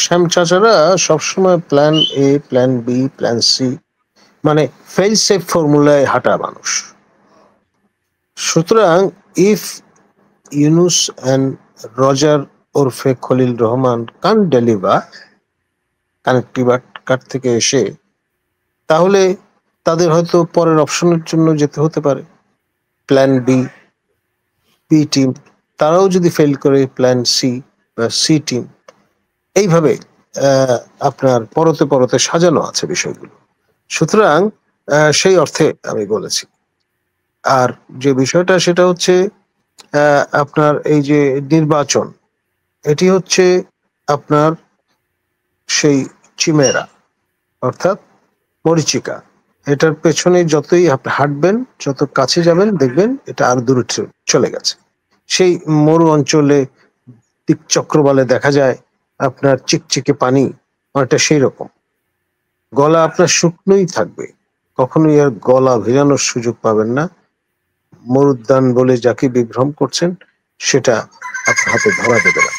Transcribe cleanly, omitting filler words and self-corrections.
শ্যাম চাচারা সবসময় plan A, plan B, plan C, মানে ফেল সেফ ফর্মুলায় হাঁটা মানুষ। সুতরাং ইফ ইউনুস অ্যান্ড রজার ওরফে খলিল রহমান কান ডেলিভার কানেক্টিভার থেকে এসে, তাহলে তাদের হয়তো পরের অপশনের জন্য যেতে হতে পারে। প্ল্যান বি, বি টিম, তারাও যদি ফেল করে প্ল্যান সি বা সি টিম, এইভাবে আপনার পরতে পরতে সাজানো আছে বিষয়গুলো। সুতরাং সেই অর্থে আমি বলেছি। আর যে বিষয়টা সেটা হচ্ছে আপনার এই যে নির্বাচন, এটি হচ্ছে আপনার সেই চিমেরা, অর্থাৎ মরিচিকা। এটার পেছনে যতই আপনি হাঁটবেন, যত কাছে যাবেন, দেখবেন এটা আর দূরে চলে গেছে। সেই মরু অঞ্চলে দিক চক্রবালে দেখা যায় আপনার চিকচিকে পানি, অনেকটা সেই রকম। গলা আপনার শুকনোই থাকবে, কখনোই আর গলা ভেজানোর সুযোগ পাবেন না। মরুদ্যান বলে যাকে বিভ্রম করছেন, সেটা আপনার হাতে ধরা দেবে না।